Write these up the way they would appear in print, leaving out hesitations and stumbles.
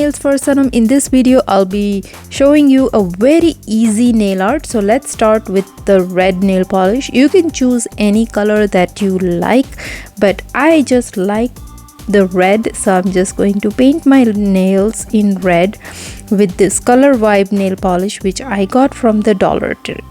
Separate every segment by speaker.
Speaker 1: nails for Sanam. In this video I'll be showing you a very easy nail art. So let's start with the red nail polish. You can choose any color that you like, but I just like the red, so I'm just going to paint my nails in red with this Color Vibe nail polish which I got from the Dollar Tree.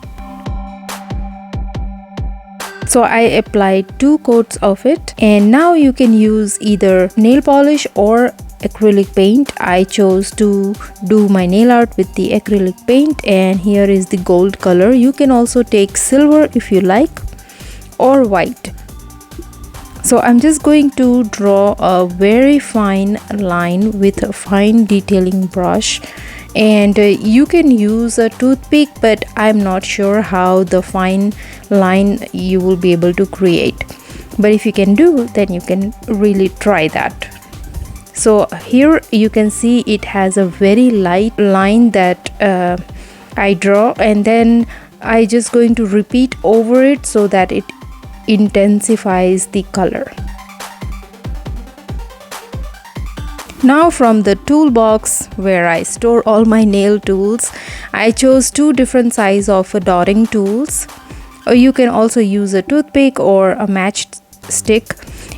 Speaker 1: So I applied 2 coats of it, and now you can use either nail polish or acrylic paint. I chose to do my nail art with the acrylic paint, and here is the gold color. You can also take silver if you like, or white. So I'm just going to draw a very fine line with a fine detailing brush, and you can use a toothpick, but I'm not sure how the fine line you will be able to create, but if you can do, then you can really try that. So here you can see it has a very light line that I draw, and then I just going to repeat over it so that it intensifies the color. Now from the toolbox where I store all my nail tools, I chose 2 different sizes of dotting tools. Or you can also use a toothpick or a matchstick,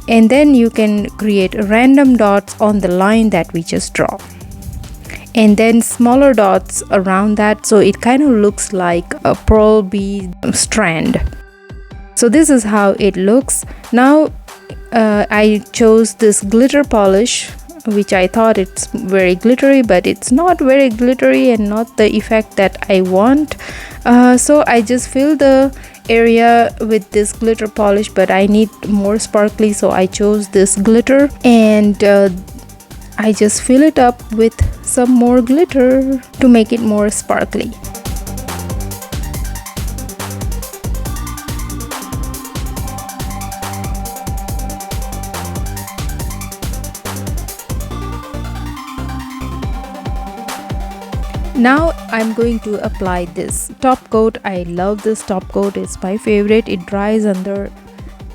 Speaker 1: and then you can create random dots on the line that we just draw, and then smaller dots around that, so it kind of looks like a pearl bead strand. So this is how it looks. Now I chose this glitter polish, which I thought it's very glittery, but it's not very glittery and not the effect that I want. So I just fill the area with this glitter polish, but I need more sparkly, so I chose this glitter, and I just fill it up with some more glitter to make it more sparkly. Now I'm going to apply this top coat. I love this top coat, it's my favorite. It dries under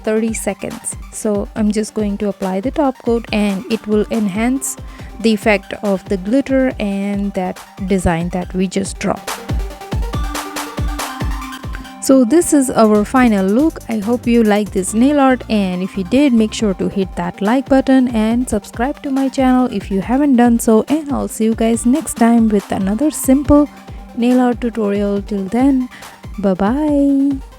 Speaker 1: 30 seconds. So I'm just going to apply the top coat, and it will enhance the effect of the glitter and that design that we just draw. So this is our final look. I hope you like this nail art, and if you did, make sure to hit that like button and subscribe to my channel if you haven't done so, and I'll see you guys next time with another simple nail art tutorial. Till then, bye bye.